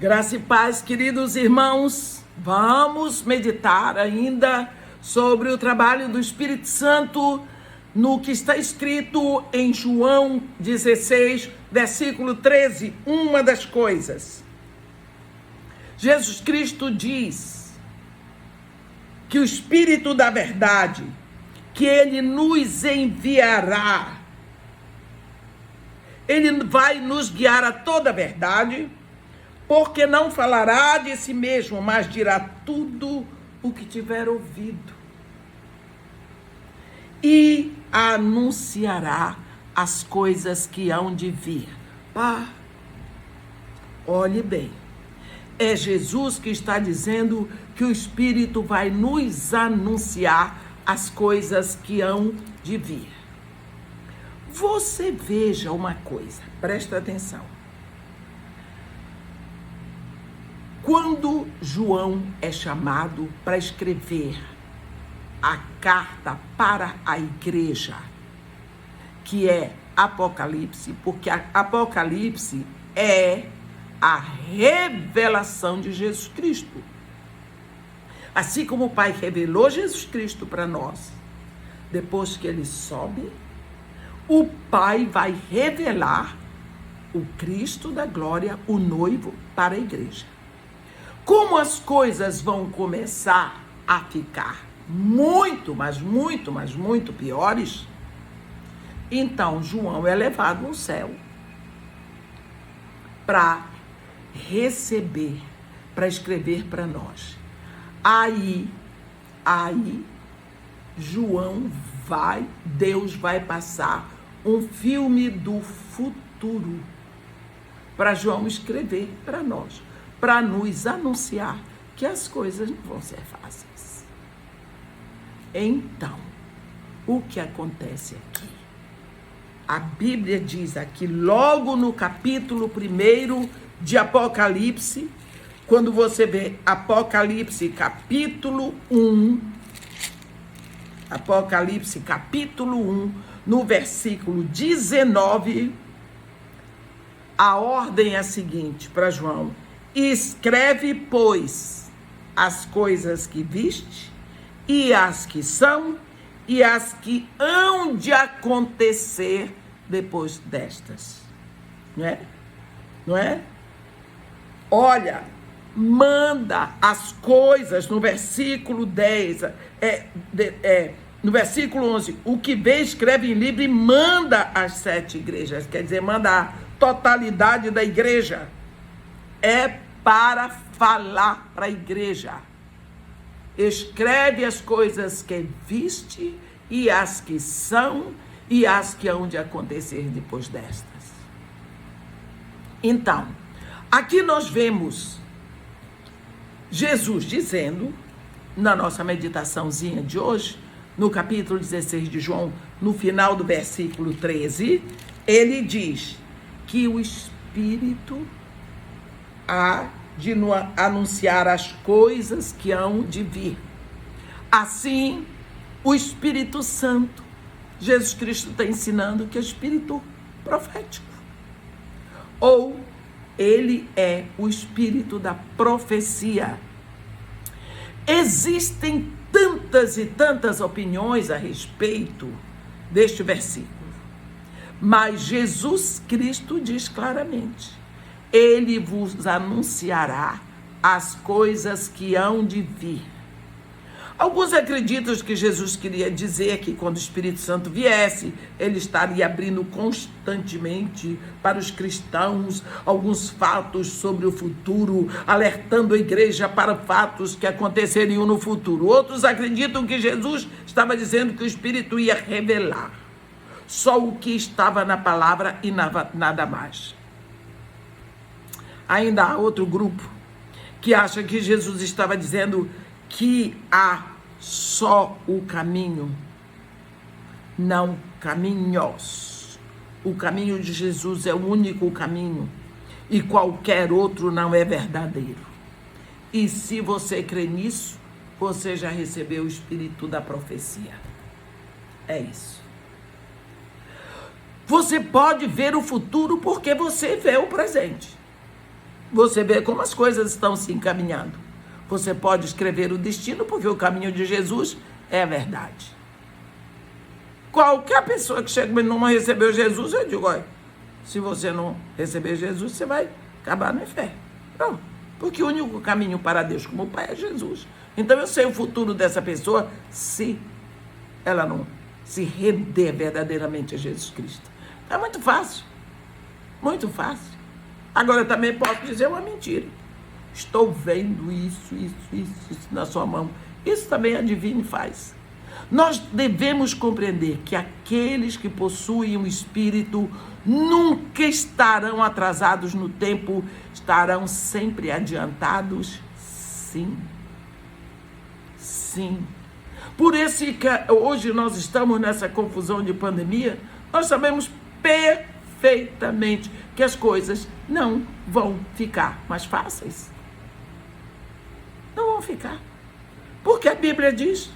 Graça e paz, queridos irmãos. Vamos meditar ainda sobre o trabalho do Espírito Santo no que está escrito em João 16, versículo 13. Uma das coisas. Jesus Cristo diz que o Espírito da verdade, que Ele nos enviará, Ele vai nos guiar a toda a verdade, porque não falará de si mesmo, mas dirá tudo o que tiver ouvido. E anunciará as coisas que hão de vir. Olhe bem, é Jesus que está dizendo que o Espírito vai nos anunciar as coisas que hão de vir. Você veja uma coisa, presta atenção. Quando João é chamado para escrever a carta para a igreja, que é Apocalipse, porque Apocalipse é a revelação de Jesus Cristo. Assim como o Pai revelou Jesus Cristo para nós, depois que ele sobe, o Pai vai revelar o Cristo da glória, o noivo, para a igreja. Como as coisas vão começar a ficar muito piores, então João é levado no céu para receber, para escrever para nós. Aí, Deus vai passar um filme do futuro para João escrever para nós, para nos anunciar que as coisas não vão ser fáceis. Então, o que acontece aqui? A Bíblia diz aqui, logo no capítulo 1 de Apocalipse, quando você vê Apocalipse capítulo 1, Apocalipse capítulo 1, no versículo 19, a ordem é a seguinte para João: escreve, pois, as coisas que viste, e as que são, e as que hão de acontecer depois destas. Não é? Olha, manda as coisas no versículo 10, no versículo 11, o que vê, escreve em livro e manda às 7 igrejas, quer dizer, manda a totalidade da igreja. É para falar para a igreja. Escreve as coisas que viste, e as que são, e as que hão de acontecer depois destas. Então, aqui nós vemos Jesus dizendo, na nossa meditaçãozinha de hoje, no capítulo 16 de João, no final do versículo 13, ele diz que o Espírito há de anunciar as coisas que hão de vir. Assim, o Espírito Santo, Jesus Cristo está ensinando que é Espírito profético. Ou ele é o Espírito da profecia. Existem tantas e tantas opiniões a respeito deste versículo, mas Jesus Cristo diz claramente: ele vos anunciará as coisas que hão de vir. Alguns acreditam que Jesus queria dizer que quando o Espírito Santo viesse, ele estaria abrindo constantemente para os cristãos alguns fatos sobre o futuro, alertando a igreja para fatos que aconteceriam no futuro. Outros acreditam que Jesus estava dizendo que o Espírito ia revelar só o que estava na palavra e nada mais. Ainda há outro grupo que acha que Jesus estava dizendo que há só o caminho, não caminhos. O caminho de Jesus é o único caminho e qualquer outro não é verdadeiro. E se você crê nisso, você já recebeu o Espírito da profecia. É isso. Você pode ver o futuro porque você vê o presente. você vê como as coisas estão se encaminhando. Você pode escrever o destino, porque o caminho de Jesus é a verdade. Qualquer pessoa que chega e não recebeu Jesus, eu digo, olha, se você não receber Jesus, você vai acabar no inferno. Não, porque o único caminho para Deus como Pai é Jesus. Então eu sei o futuro dessa pessoa se ela não se render verdadeiramente a Jesus Cristo. É muito fácil. Muito fácil. Agora eu também posso dizer uma mentira. Estou vendo isso na sua mão. Isso também a Divine faz. Nós devemos compreender que aqueles que possuem o Espírito nunca estarão atrasados no tempo, estarão sempre adiantados, sim. Sim. Por isso que hoje nós estamos nessa confusão de pandemia, nós sabemos perfeitamente que as coisas não vão ficar mais fáceis. Não vão ficar. Porque a Bíblia diz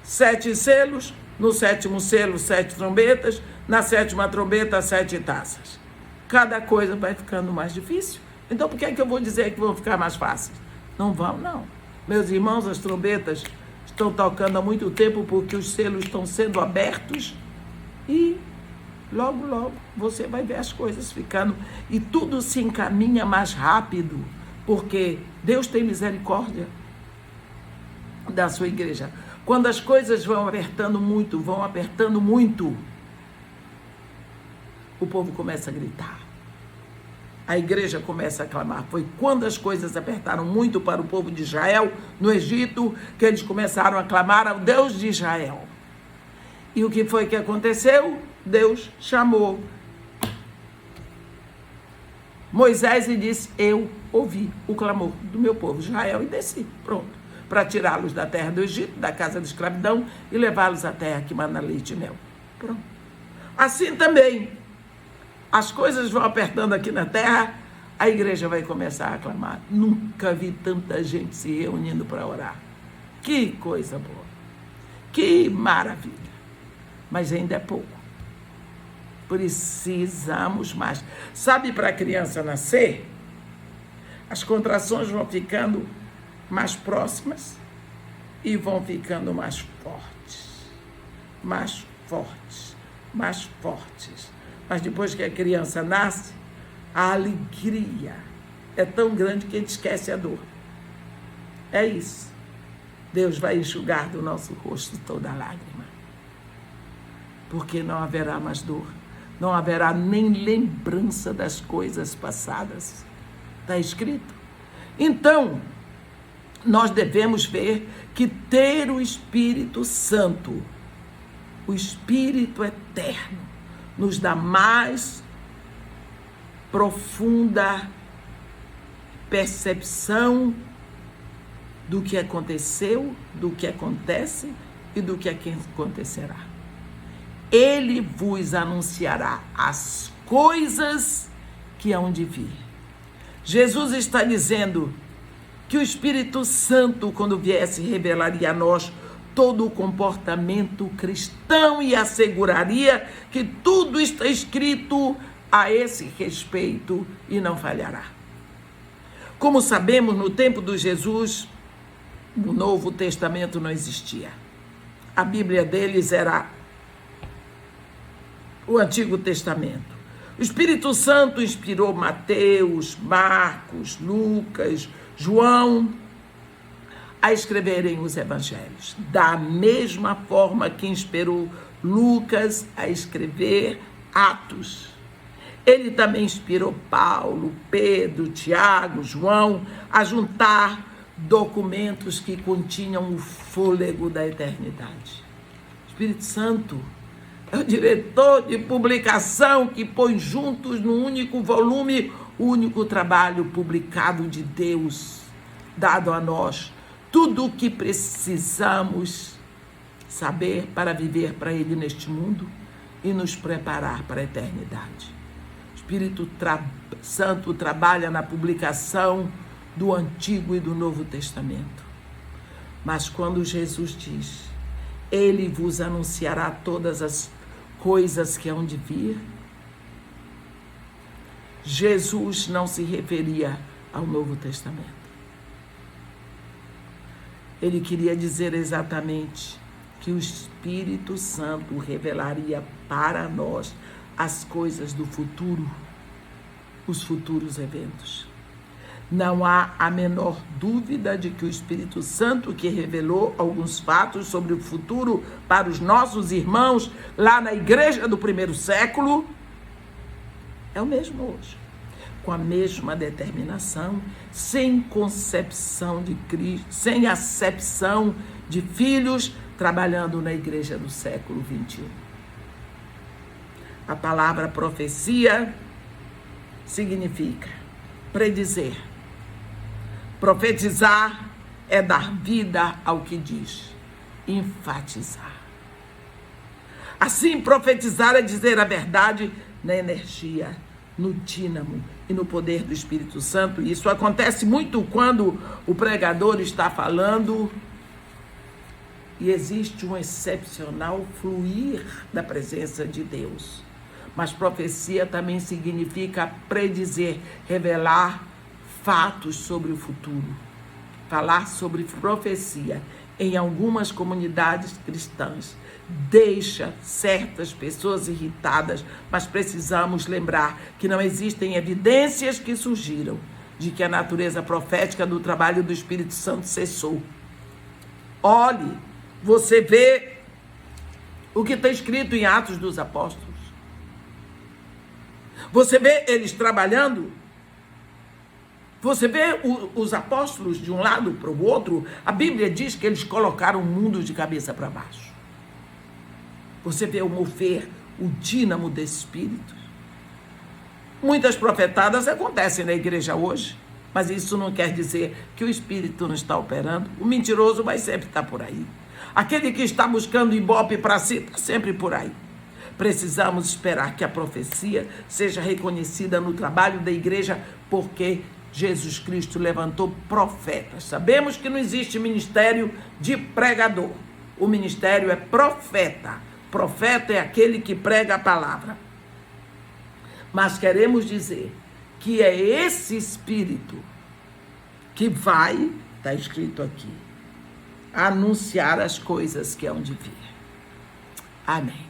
7 selos, no 7º selo 7 trombetas, na 7ª trombeta 7 taças. Cada coisa vai ficando mais difícil. Então por que é que eu vou dizer que vão ficar mais fáceis? Não vão, não. Meus irmãos, as trombetas estão tocando há muito tempo porque os selos estão sendo abertos e logo, logo você vai ver as coisas ficando e tudo se encaminha mais rápido, porque Deus tem misericórdia da sua igreja. Quando as coisas vão apertando muito, o povo começa a gritar. A igreja começa a clamar. Foi quando as coisas apertaram muito para o povo de Israel, no Egito, que eles começaram a clamar ao Deus de Israel. E o que foi que aconteceu? Deus chamou Moisés e disse, eu ouvi o clamor do meu povo Israel e desci, pronto, para tirá-los da terra do Egito, da casa da escravidão e levá-los à terra que mana leite e mel. Pronto. Assim também, as coisas vão apertando aqui na terra, a igreja vai começar a clamar. Nunca vi tanta gente se reunindo para orar. Que coisa boa. Que maravilha. Mas ainda é pouco. Precisamos mais. Sabe, para a criança nascer, as contrações vão ficando mais próximas e vão ficando mais fortes. Mais fortes. Mais fortes. Mas depois que a criança nasce, a alegria é tão grande que a gente esquece a dor. É isso. Deus vai enxugar do nosso rosto toda a lágrima. Porque não haverá mais dor. Não haverá nem lembrança das coisas passadas. Está escrito? Então, nós devemos ver que ter o Espírito Santo, o Espírito eterno, nos dá mais profunda percepção do que aconteceu, do que acontece e do que acontecerá. Ele vos anunciará as coisas que hão de vir. Jesus está dizendo que o Espírito Santo, quando viesse, revelaria a nós todo o comportamento cristão e asseguraria que tudo está escrito a esse respeito e não falhará. Como sabemos, no tempo de Jesus, o Novo Testamento não existia. A Bíblia deles era o Antigo Testamento. O Espírito Santo inspirou Mateus, Marcos, Lucas, João a escreverem os evangelhos, da mesma forma que inspirou Lucas a escrever Atos. Ele também inspirou Paulo, Pedro, Tiago, João a juntar documentos que continham o fôlego da eternidade. O Espírito Santo é o diretor de publicação que põe juntos num único volume o único trabalho publicado de Deus, dado a nós tudo o que precisamos saber para viver para Ele neste mundo e nos preparar para a eternidade. O Espírito Santo trabalha na publicação do Antigo e do Novo Testamento. Mas quando Jesus diz, Ele vos anunciará todas as coisas que hão de vir, Jesus não se referia ao Novo Testamento. Ele queria dizer exatamente que o Espírito Santo revelaria para nós as coisas do futuro, os futuros eventos. Não há a menor dúvida de que o Espírito Santo, que revelou alguns fatos sobre o futuro para os nossos irmãos lá na igreja do primeiro século, é o mesmo hoje, com a mesma determinação, sem concepção de Cristo, sem acepção de filhos, trabalhando na igreja do século 21. A palavra profecia significa predizer. Profetizar é dar vida ao que diz, enfatizar. Assim, profetizar é dizer a verdade na energia, no dínamo e no poder do Espírito Santo. E isso acontece muito quando o pregador está falando e existe um excepcional fluir da presença de Deus. Mas profecia também significa predizer, revelar fatos sobre o futuro. Falar sobre profecia em algumas comunidades cristãs deixa certas pessoas irritadas, mas precisamos lembrar que não existem evidências que surgiram de que a natureza profética do trabalho do Espírito Santo cessou. Olhe, você vê o que está escrito em Atos dos Apóstolos. Você vê eles trabalhando. Você vê os apóstolos de um lado para o outro. A Bíblia diz que eles colocaram o mundo de cabeça para baixo. Você vê o mover, o dínamo desse Espírito. Muitas profetadas acontecem na igreja hoje, mas isso não quer dizer que o Espírito não está operando. O mentiroso vai sempre estar por aí. Aquele que está buscando ibope para si está sempre por aí. Precisamos esperar que a profecia seja reconhecida no trabalho da igreja, porque Jesus Cristo levantou profetas. Sabemos que não existe ministério de pregador. O ministério é profeta. Profeta é aquele que prega a palavra. Mas queremos dizer que é esse Espírito que vai, está escrito aqui, anunciar as coisas que hão de vir. Amém.